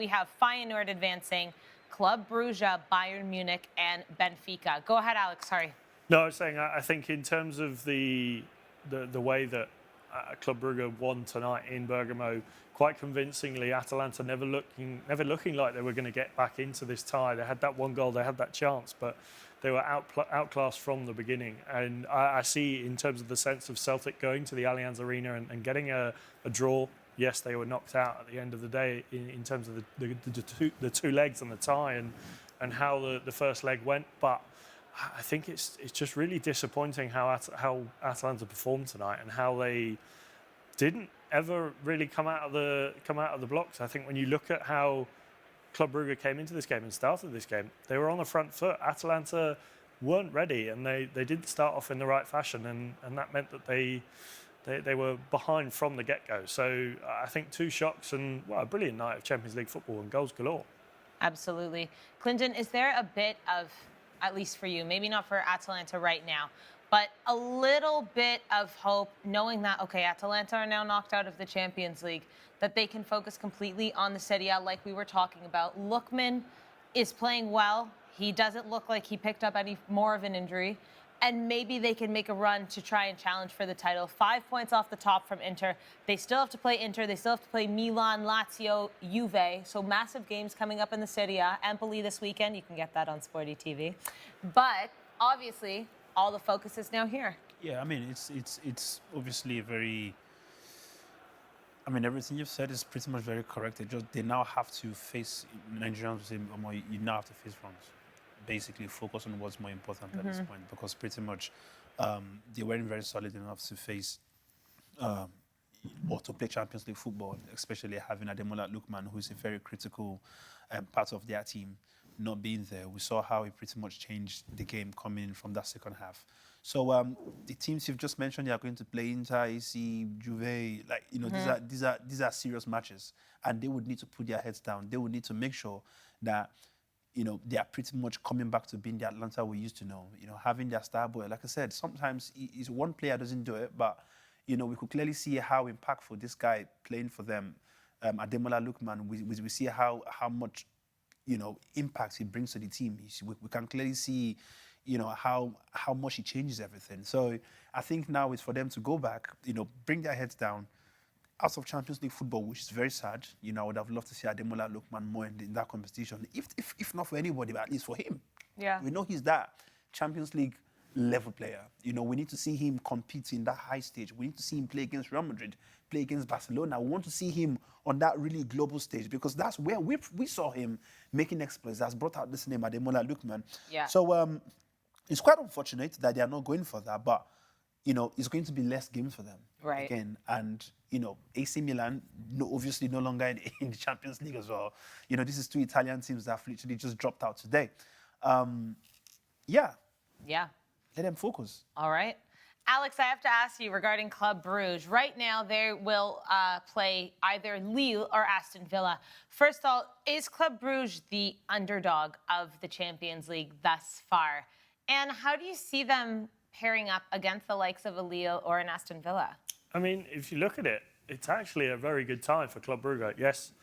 We have Feyenoord advancing, Club Brugge, Bayern Munich, and Benfica. Go ahead, Alex. Sorry. No, I was saying I think in terms of the way that Club Brugge won tonight in Bergamo, quite convincingly, Atalanta never looking like they were going to get back into this tie. They had that one goal, they had that chance, but they were outclassed from the beginning. And I see, in terms of the sense of Celtic going to the Allianz Arena and getting a draw. Yes, they were knocked out at the end of the day in terms of the two legs and the tie and how the first leg went. But I think it's just really disappointing how Atalanta performed tonight and how they didn't ever really come out of the blocks. I think when you look at how Club Brugge came into this game and started this game, they were on the front foot. Atalanta weren't ready, and they didn't start off in the right fashion, and that meant that they were behind from the get-go. So I think 2 shocks and a brilliant night of Champions League football and goals galore. Absolutely. Clinton, is there a bit of, at least for you, maybe not for Atalanta right now, but a little bit of hope knowing that, okay, Atalanta are now knocked out of the Champions League, that they can focus completely on the Serie A like we were talking about? Lookman is playing well. He doesn't look like he picked up any more of an injury. And maybe they can make a run to try and challenge for the title. 5 points off the top from Inter. They still have to play Inter. They still have to play Milan, Lazio, Juve. So massive games coming up in the Serie A. Empoli this weekend. You can get that on SportyTV. But obviously, all the focus is now here. Yeah, I mean, it's obviously a very... I mean, everything you've said is pretty much very correct. They now have to face... Nigerians say, you now have to face France. Basically focus on what's more important at this point, because pretty much they weren't very solid enough to face or to play Champions League football, especially having Ademola Lookman, who is a very critical part of their team, not being there. We saw how he pretty much changed the game coming in from that second half. So the teams you've just mentioned, they are going to play Inter, AC, Juve, like, you know, these are serious matches, and they would need to put their heads down. They would need to make sure that, you know, they are pretty much coming back to being the Atlanta we used to know. You know, having their star boy. Like I said, sometimes one player doesn't do it, but, you know, we could clearly see how impactful this guy playing for them, Ademola Lookman, we see how much, you know, impact he brings to the team. We can clearly see, you know, how much he changes everything. So I think now it's for them to go back, you know, bring their heads down, out of Champions League football, which is very sad. You know, I would have loved to see Ademola Lookman more in that competition, if not for anybody, but at least for him. Yeah. We know he's that Champions League level player. You know, we need to see him compete in that high stage. We need to see him play against Real Madrid, play against Barcelona. We want to see him on that really global stage, because that's where we saw him making exploits. That's brought out this name, Ademola Lookman. Yeah. So it's quite unfortunate that they are not going for that, but, you know, it's going to be less games for them. Right. Again, and, you know, AC Milan, obviously no longer in the Champions League as well. You know, this is 2 Italian teams that have literally just dropped out today. Yeah. Let them focus. All right. Alex, I have to ask you regarding Club Brugge. Right now, they will play either Lille or Aston Villa. First of all, is Club Brugge the underdog of the Champions League thus far? And how do you see them pairing up against the likes of a Lille or an Aston Villa? I mean, if you look at it, it's actually a very good time for Club Brugge. Yes,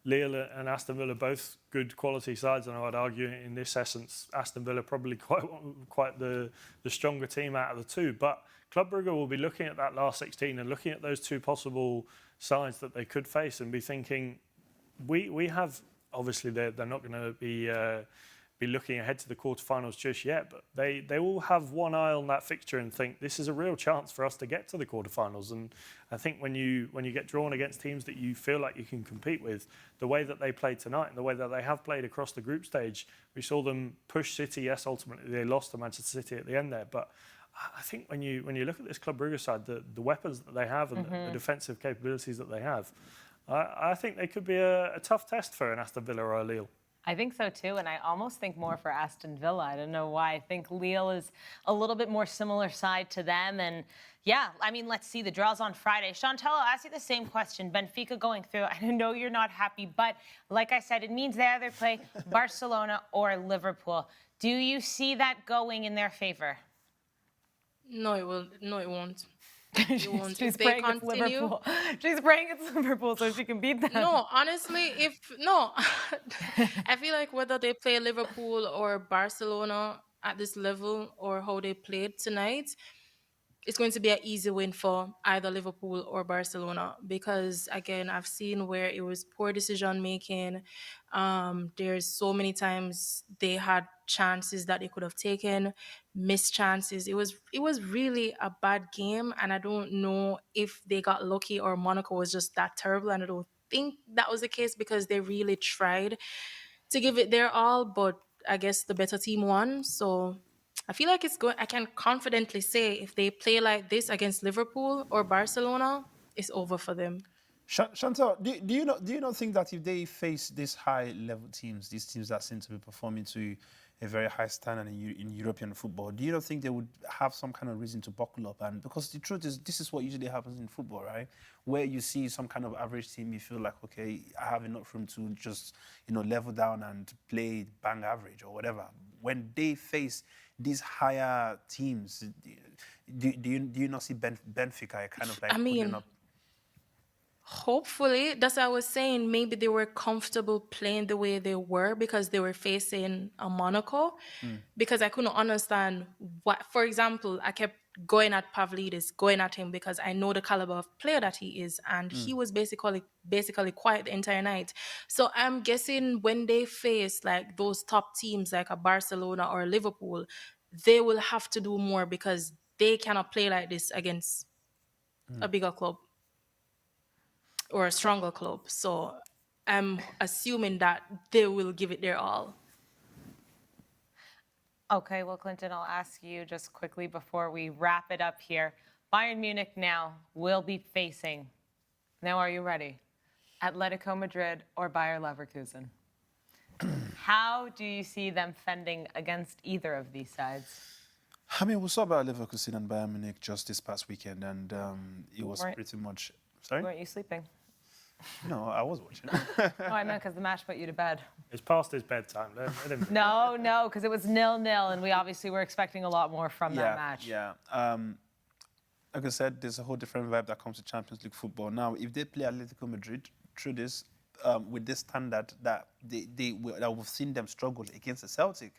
Lille and Aston Villa both good quality sides, and I would argue in this essence, Aston Villa probably quite the stronger team out of the two. But Club Brugge will be looking at that last 16 and looking at those 2 possible sides that they could face and be thinking, we have, obviously they're not going to be looking ahead to the quarterfinals just yet, but they all have one eye on that fixture and think this is a real chance for us to get to the quarterfinals. And I think when you get drawn against teams that you feel like you can compete with, the way that they played tonight and the way that they have played across the group stage, we saw them push City. Yes, ultimately they lost to Manchester City at the end there, but I think when you look at this Club Brugge side, the weapons that they have and the defensive capabilities that they have, I think they could be a tough test for an Aston Villa or a Lille. I think so too, and I almost think more for Aston Villa. I don't know why. I think Lille is a little bit more similar side to them, and yeah, I mean, let's see. The draw's on Friday. Chantal, I'll ask you the same question. Benfica going through. I know you're not happy, but like I said, it means they either play Barcelona or Liverpool. Do you see that going in their favor? No, it will. No, it won't. You won't. She's If they praying it's continue, Liverpool. She's praying it's Liverpool so she can beat them. no, honestly, I feel like whether they play Liverpool or Barcelona at this level or how they played tonight, it's going to be an easy win for either Liverpool or Barcelona because again, I've seen where it was poor decision making. There's so many times they had chances that they could have taken, missed chances. It was really a bad game, and I don't know if they got lucky or Monaco was just that terrible. And I don't think that was the case because they really tried to give it their all, but I guess the better team won. So I feel like it's going. I can confidently say if they play like this against Liverpool or Barcelona, it's over for them. Chantal, do you not think that if they face these high level teams, these teams that seem to be performing to a very high standard in European football, do you not think they would have some kind of reason to buckle up? And because the truth is, this is what usually happens in football, right? Where you see some kind of average team, you feel like, okay, I have enough room to just level down and play bang average or whatever. When they face these higher teams, do you not see Benfica kind of like I mean, putting up? hopefully, that's what I was saying. Maybe they were comfortable playing the way they were because they were facing a Monaco. Because I couldn't understand what, for example, I kept going at Pavlidis, going at him because I know the caliber of player that he is, and he was basically quiet the entire night. So I'm guessing when they face like those top teams like a Barcelona or a Liverpool, they will have to do more because they cannot play like this against a bigger club or a stronger club. So I'm assuming that they will give it their all. Okay, well, Clinton, I'll ask you just quickly before we wrap it up here. Bayern Munich now will be facing, now are you ready? Atletico Madrid or Bayer Leverkusen? How do you see them fending against either of these sides? I mean, we saw about Leverkusen and Bayern Munich just this past weekend, and it was Weren't- pretty much. Sorry? Weren't you sleeping? No, I was watching. Oh, I meant because the match put you to bed. It's past his bedtime. Let him- No, because it was 0-0, and we obviously were expecting a lot more from that match. Yeah. Like I said, there's a whole different vibe that comes to Champions League football. Now, if they play Atletico Madrid through this, with this standard that that we've seen them struggle against the Celtic,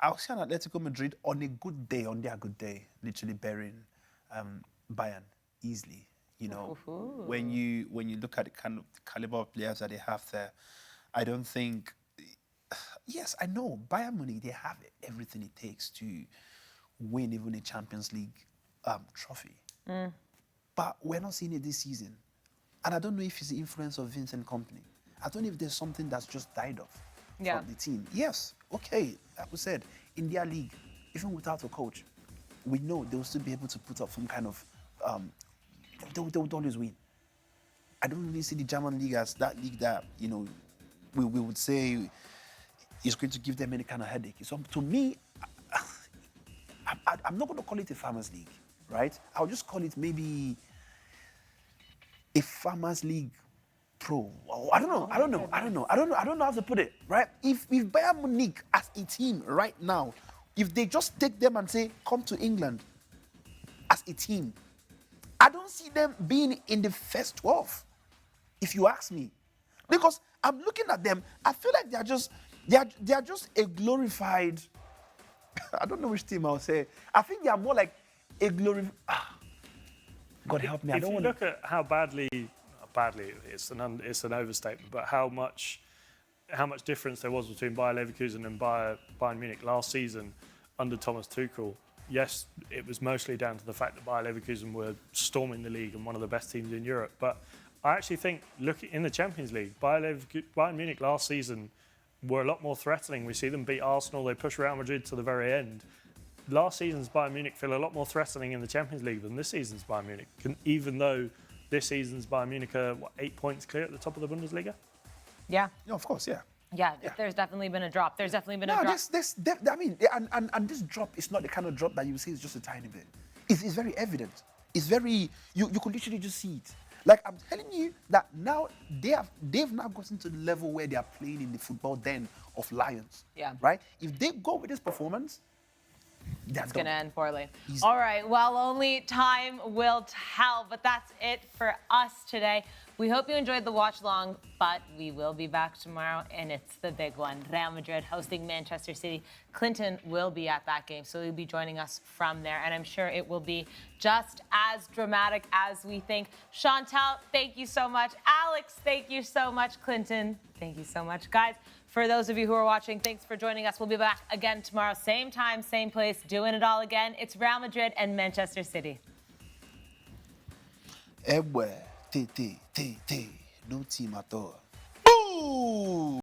I'll see an Atletico Madrid on a good day, on their good day, literally burying Bayern easily. When you look at the kind of caliber of players that they have there, I don't think. Yes, I know Bayern Munich, they have everything it takes to win even a Champions League trophy, but we're not seeing it this season, and I don't know if it's the influence of Vincent Kompany. I don't know if there's something that's just died off from the team. Yes, okay, like we said, in their league, even without a coach, we know they'll still be able to put up some kind of. They would always win. I don't really see the German league as that league that we would say is going to give them any kind of headache. So to me, I'm not going to call it a farmers league, right? I'll just call it maybe a farmers league pro. I don't know how to put it, right? If Bayern Munich as a team right now, if they just take them and say, come to England as a team, I don't see them being in the first 12, if you ask me. Because I'm looking at them, I feel like they are just a glorified, I don't know which team I'll say. I think they are more like a glorified, God help me. If you look at how badly it's an overstatement, but how much difference there was between Bayer Leverkusen and Bayern Munich last season under Thomas Tuchel. Yes, it was mostly down to the fact that Bayer Leverkusen were storming the league and one of the best teams in Europe. But I actually think, looking in the Champions League, Bayern Munich last season were a lot more threatening. We see them beat Arsenal, they push Real Madrid to the very end. Last season's Bayern Munich feel a lot more threatening in the Champions League than this season's Bayern Munich, even though this season's Bayern Munich are 8 points clear at the top of the Bundesliga? Yeah. Yeah, of course, yeah. Yeah, there's definitely been a drop. There's definitely been a drop. I mean, and this drop is not the kind of drop that you say is just a tiny bit. It's very evident. It's very, you could literally just see it. Like, I'm telling you that now they've now gotten to the level where they are playing in the football den of Lions. Yeah. Right? If they go with this performance, It's going to end poorly. All right. Well, only time will tell, but that's it for us today. We hope you enjoyed the watch long, but we will be back tomorrow, and it's the big one. Real Madrid hosting Manchester City. Clinton will be at that game, so he'll be joining us from there, and I'm sure it will be just as dramatic as we think. Chantal, thank you so much. Alex, thank you so much. Clinton, thank you so much. Guys, for those of you who are watching, thanks for joining us. We'll be back again tomorrow, same time, same place, doing it all again. It's Real Madrid and Manchester City. No team at all. Boo!